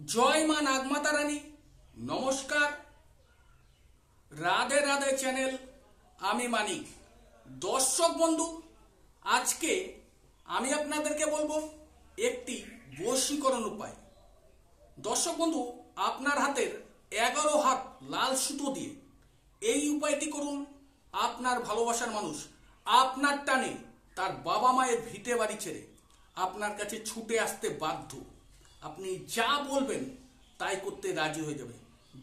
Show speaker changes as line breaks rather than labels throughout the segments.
জয় মা নাগমাতা রানী। নমস্কার, রাধে রাধে চ্যানেল, আমি মানিক। দর্শক বন্ধু, আজকে আমি আপনাদেরকে বলবো একটি বশীকরণ উপায়। দর্শক বন্ধু, আপনার হাতের 11 হাত লাল সুতো দিয়ে এই উপায়টি করুন। আপনার ভালোবাসার মানুষ আপনার টানে তার বাবা মায়ের ভিটে বাড়ি ছেড়ে আপনার কাছে ছুটে আসতে বাধ্য। আপনি যা বলবেন তাই করতে রাজি হয়ে যাবে।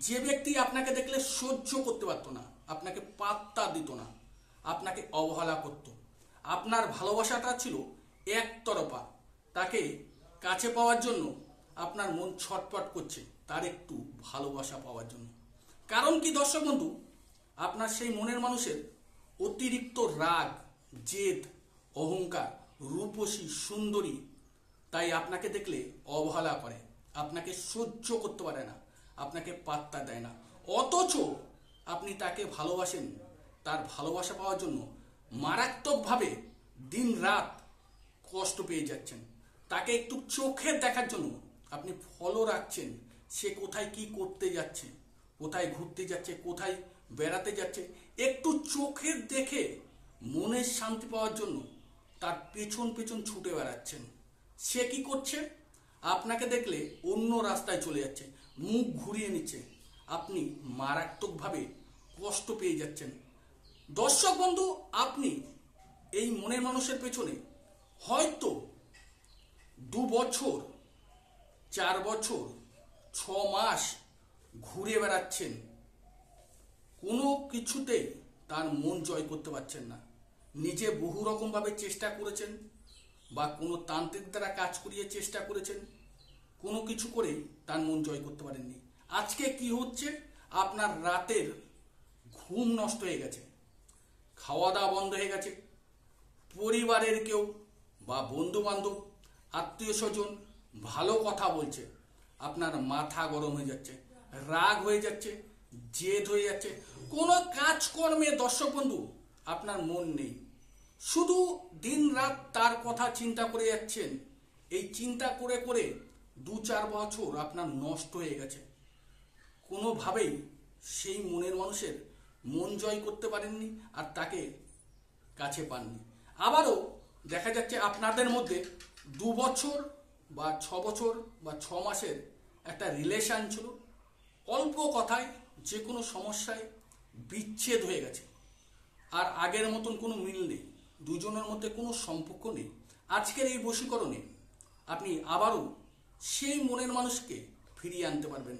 যে ব্যক্তি আপনাকে দেখলে সহ্য করতে পারত না, আপনাকে পাত্তা দিত না, আপনাকে অবহেলা করত, আপনার ভালোবাসাটা ছিল একতরফা, তাকে কাছে পাওয়ার জন্য আপনার মন ছটপট করছে তার একটু ভালোবাসা পাওয়ার জন্য। কারণ কি দর্শক বন্ধু, আপনার সেই মনের মানুষের অতিরিক্ত রাগ, জেদ, অহংকার, রূপসী, সুন্দরী, তাই আপনাকে দেখলে অবহেলা করে, আপনাকে সহ্য করতে পারে না, আপনাকে পাত্তা দেয় না। অথচ আপনি তাকে ভালোবাসেন, তার ভালোবাসা পাওয়ার জন্য মারাত্মকভাবে দিন রাত কষ্ট পেয়ে যাচ্ছেন। তাকে একটু চোখে দেখার জন্য আপনি ফলো রাখছেন, সে কোথায় কি করতে যাচ্ছে, কোথায় ঘুরতে যাচ্ছে, কোথায় বেড়াতে যাচ্ছে, একটু চোখে দেখে মনের শান্তি পাওয়ার জন্য তার পেছন পেছন ছুটে বেড়াচ্ছেন। সে কি করছে? আপনাকে দেখলে অন্য রাস্তায় চলে যাচ্ছে, মুখ ঘুরিয়ে নিচ্ছে, আপনি মারাত্মকভাবে কষ্ট পেয়ে যাচ্ছেন। দর্শক বন্ধু, আপনি এই মনের মানুষের পেছনে হয়তো 2 বছর, 4 বছর, 6 মাস ঘুরে বেড়াচ্ছেন, কোনো কিছুতেই তার মন জয় করতে পারছেন না। নিজে বহু রকমভাবে চেষ্টা করেছেন বা কোনো তান্ত্রিক দ্বারা কাজ করিয়ে চেষ্টা করেছেন, কোনো কিছু করে তার মন জয় করতে পারেননি। আজকে কি হচ্ছে? আপনার রাতের ঘুম নষ্ট হয়ে গেছে, খাওয়া দাওয়া বন্ধ হয়ে গেছে, পরিবারের কেউ বা বন্ধু বান্ধব, আত্মীয় স্বজন ভালো কথা বলছে, আপনার মাথা গরম হয়ে যাচ্ছে, রাগ হয়ে যাচ্ছে, জেদ হয়ে যাচ্ছে, কোনো কাজকর্মে দর্শক বন্ধু আপনার মন নেই, শুধু দিন রাত তার কথা চিন্তা করে যাচ্ছেন। এই চিন্তা করে করে 2-4 বছর আপনার নষ্ট হয়ে গেছে। কোনোভাবেই সেই মনের মানুষের মন জয় করতে পারেননি আর তাকে কাছে পাননি। আবারও দেখা যাচ্ছে আপনাদের মধ্যে 2 বছর বা 6 বছর বা 6 মাসের একটা রিলেশন ছিল, অল্প কথায় যে কোনো সমস্যায় বিচ্ছেদ হয়ে গেছে, আর আগের মতন কোনো মিল নেই, দুজনের মধ্যে কোনো সম্পর্ক নেই। আজকের এই বশীকরণে আপনি আবারও সেই মনের মানুষকে ফিরিয়ে আনতে পারবেন।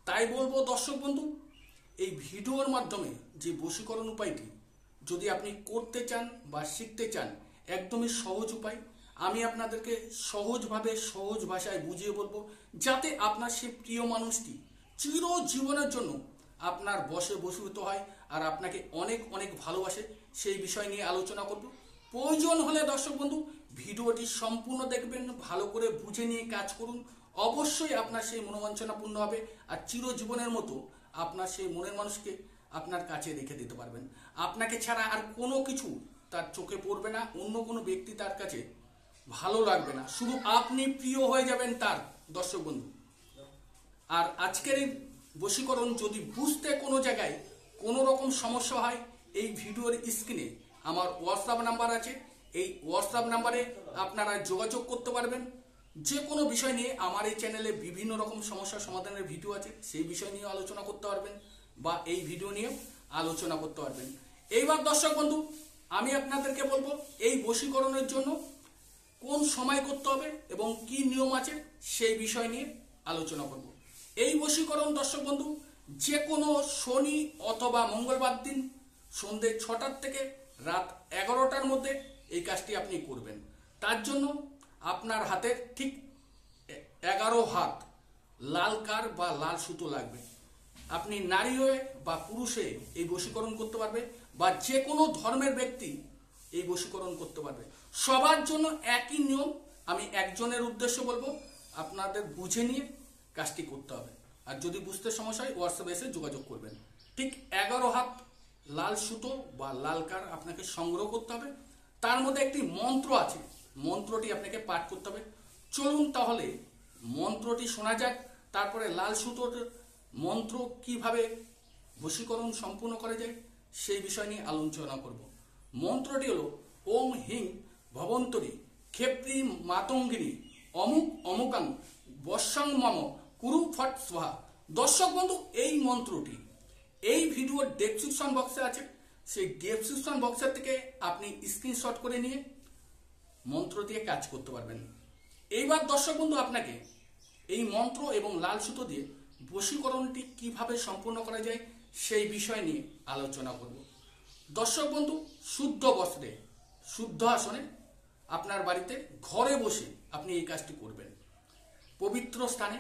তাই বলবো দর্শক বন্ধু, এই ভিডিওর মাধ্যমে যে বশীকরণ উপায়টি যদি আপনি করতে চান বা শিখতে চান, একদমই সহজ উপায়। আমি আপনাদেরকে সহজভাবে সহজ ভাষায় বুঝিয়ে বলবো, যাতে আপনার সেই প্রিয় মানুষটি চিরজীবনের জন্য আপনার বশে বশীভূত হয় আর আপনাকে অনেক অনেক ভালোবাসে। সেই বিষয় নিয়ে আলোচনা করব। প্রয়োজন হলে দর্শক বন্ধু ভিডিওটি সম্পূর্ণ দেখবেন, ভালো করে বুঝে নিয়ে কাজ করুন, অবশ্যই আপনার সেই মনোবাঞ্ছনা পূর্ণ হবে আর চিরজীবনের মতো আপনার সেই মনের মানুষকে আপনার কাছে রেখে দিতে পারবেন। আপনাকে ছাড়া আর কোনো কিছু তার চোখে পড়বে না, অন্য কোনো ব্যক্তি তার কাছে ভালো লাগবে না, শুধু আপনি প্রিয় হয়ে যাবেন তার। দর্শক বন্ধু, আর আজকের এই বশীকরণ যদি বুঝতে কোনো জায়গায় কোনো রকম সমস্যা হয়, এই ভিডিওর স্ক্রিনে আমার হোয়াটসঅ্যাপ নাম্বার আছে, এই হোয়াটসঅ্যাপ নাম্বারে আপনারা যোগাযোগ করতে পারবেন। যে কোনো বিষয় নিয়ে আমার এই চ্যানেলে বিভিন্ন রকম সমস্যার সমাধানের ভিডিও আছে, সেই বিষয় নিয়ে আলোচনা করতে পারবেন বা এই ভিডিও নিয়েও আলোচনা করতে পারবেন। এইবার দর্শক বন্ধু, আমি আপনাদেরকে বলবো এই বশীকরণের জন্য কোন সময় করতে হবে এবং কি নিয়ম আছে সেই বিষয় নিয়ে আলোচনা করব। এই বশীকরণ দর্শক বন্ধু যে কোনো শনি অথবা মঙ্গলবার দিন সন্ধ্যে 6টার থেকে রাত 11টার মধ্যে এই কাজটি আপনি করবেন। তার জন্য আপনার হাতে ঠিক 11 হাত লাল কার বা লাল সুতো লাগবে। আপনি নারী হয়ে বা পুরুষ হয়ে এই বশীকরণ করতে পারবে, বা যে কোনো ধর্মের ব্যক্তি এই বশীকরণ করতে পারবে। সবার জন্য একই নিয়ম। আমি একজনের উদ্দেশ্য বলবো, আপনাদের বুঝে নিয়ে কাজটি করতে হবে। আর যদি বুঝতে সমস্যা হয় হোয়াটসঅ্যাপে এসে যোগাযোগ করবেন। ঠিক 11 হাত লাল সুতো বা লাল কার আপনাকে সংগ্রহ করতে হবে। তার মধ্যে একটি মন্ত্র আছে, মন্ত্রটি আপনাকে পাঠ করতে হবে। চলুন তাহলে মন্ত্রটি শোনা যাক, তারপরে লাল সুতোর মন্ত্র কিভাবে বশীকরণ সম্পূর্ণ করা যায় সেই বিষয় নিয়ে আলোচনা করব। মন্ত্রটি হলো ওম হিং ভবন্তরী ক্ষেপ্রী মাতঙ্গিনী অমুক অমুকাং বর্ষাং মম কুরু ফট স্বাহা। দর্শক বন্ধু, এই মন্ত্রটি এই ভিডিওর ডেসক্রিপশন বক্সে আছে, সেই ডেসক্রিপশন বক্সের থেকে আপনি স্ক্রিনশট করে নিয়ে মন্ত্র দিয়ে কাজ করতে পারবেন। এইবার দর্শক বন্ধু, আপনাকে এই মন্ত্র এবং লাল সুতো দিয়ে বশীকরণটি কিভাবে সম্পূর্ণ করা যায় সেই বিষয় নিয়ে আলোচনা করব। দর্শক বন্ধু, শুদ্ধ বস্ত্রে শুদ্ধ আসনে আপনার বাড়িতে ঘরে বসে আপনি এই কাজটি করবেন। পবিত্র স্থানে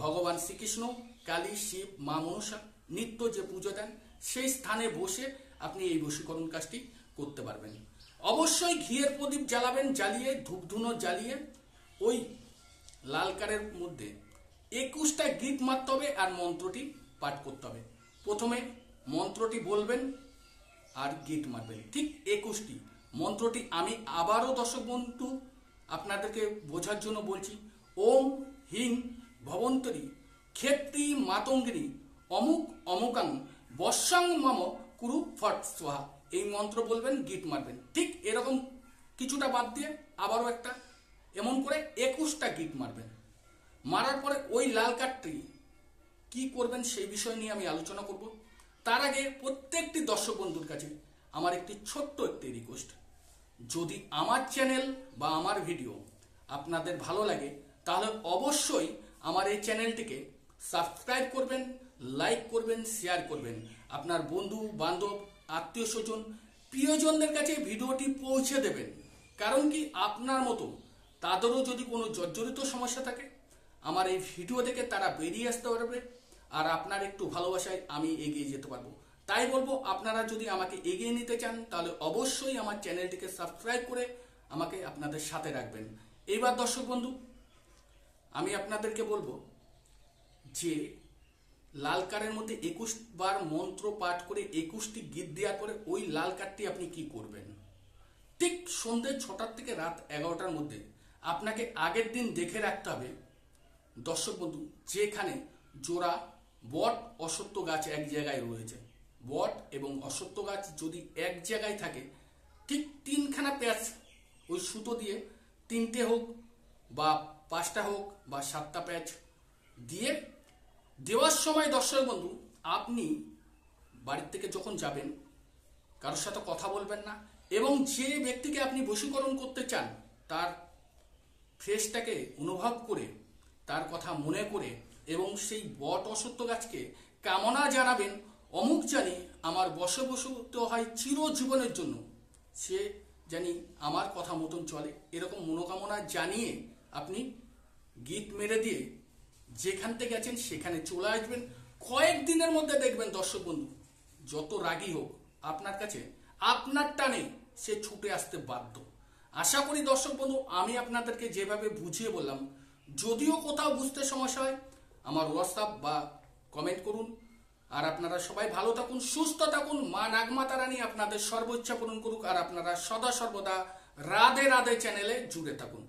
ভগবান শ্রীকৃষ্ণ, কালী, শিব, মা মনসা নিত্য যে পুজো দেন সেই স্থানে বসে আপনি এই বশীকরণ কাজটি করতে পারবেন। অবশ্যই ঘিয়ের প্রদীপ জ্বালাবেন, জ্বালিয়ে ধূপধুনো জ্বালিয়ে ওই লাল কারের মধ্যে 21টা গীত মারতে হবে আর মন্ত্রটি পাঠ করতে হবে। প্রথমে মন্ত্রটি বলবেন আর গীত মারবেন, ঠিক 21টি মন্ত্রটি আমি আবারও দর্শক বন্ধু আপনাদেরকে বোঝার জন্য বলছি। ওম হিং ভবন্তরী ক্ষেত্রী মাতঙ্গিনী অমুক অমুকাং বর্ষাং মম কুরু ফট স্বাহা। এই মন্ত্র বলবেন, গীত মারবেন, ঠিক এরকম কিছুটা বাদ দিয়ে আবারও একটা এমন করে 21টা গীত মারবেন। মারার পরে ওই লাল কার্ডটি কি করবেন সেই বিষয় নিয়ে আমি আলোচনা করব। তার আগে প্রত্যেকটি দর্শক বন্ধুর কাছে আমার একটি ছোট্ট একটি রিকোয়েস্ট, যদি আমার চ্যানেল বা আমার ভিডিও আপনাদের ভালো লাগে তাহলে অবশ্যই আমার এই চ্যানেলটিকে সাবস্ক্রাইব করবেন, লাইক করবেন, শেয়ার করবেন। আপনার বন্ধু বান্ধব, আত্মীয় স্বজন, প্রিয়জনদের কাছে ভিডিওটি পৌঁছে দেবেন। কারণ কি, আপনার মতো তাদেরও যদি কোনো জর্জরিত সমস্যা থাকে আমার এই ভিডিও থেকে তারা বেরিয়ে আসতে পারবে, আর আপনার একটু ভালোবাসায় আমি এগিয়ে যেতে পারবো। তাই বলবো, আপনারা যদি আমাকে এগিয়ে নিতে চান তাহলে অবশ্যই আমার চ্যানেলটিকে সাবস্ক্রাইব করে আমাকে আপনাদের সাথে রাখবেন। এইবার দর্শক বন্ধু, আমি আপনাদেরকে বলবো যে লাল কার্ডের মধ্যে 21 বার মন্ত্র পাঠ করে 21টি গীত দেওয়ার পরে ওই লাল কার্ডটি আপনি কি করবেন, ঠিক সন্ধ্যে 6টার থেকে রাত 11টার মধ্যে আপনাকে আগের দিন দেখে রাখতে হবে দর্শক বন্ধু, যেখানে জোড়া বট অশ্বত্থ গাছ এক জায়গায় রয়েছে। বট এবং অশ্বত্থ গাছ যদি এক জায়গায় থাকে, ঠিক 3খানা প্যাঁচ ওই সুতো দিয়ে 3টে হোক বা 5টা হোক বা 7টা প্যাঁচ দিয়ে দেওয়ার সময় দর্শক বন্ধু আপনি বাড়ির থেকে যখন যাবেন কারোর সাথে কথা বলবেন না, এবং যে ব্যক্তিকে আপনি বশীকরণ করতে চান তার ফেসটাকে অনুভব করে, তার কথা মনে করে, এবং সেই বট অশ্বত্থ গাছকে কামনা জানাবেন, অমুক জানি আমার বসে বসতে হয় চিরজীবনের জন্য, সে জানি আমার কথা মতন চলে, এরকম মনোকামনা জানিয়ে আপনি গীত মেরে দিয়ে যেখান থেকে গেছেন সেখানে চলে আসবেন। কয়েকদিনের মধ্যে দেখবেন দর্শক বন্ধু, যত রাগী হোক আপনার কাছে আপনার টানে সে ছুটে আসতে বাধ্য। আশা করি দর্শক বন্ধু আমি আপনাদেরকে যেভাবে বুঝিয়ে বললাম, যদিও কোথাও বুঝতে সমস্যা হয় আমার হোয়াটসঅ্যাপ বা কমেন্ট করুন। আর আপনারা সবাই ভালো থাকুন, সুস্থ থাকুন, মা নাগমাতা রানী আপনাদের সর্বোচ্চ পূরণ করুক। আর আপনারা সদা সর্বদা রাধে রাধে চ্যানেলে জুড়ে থাকুন।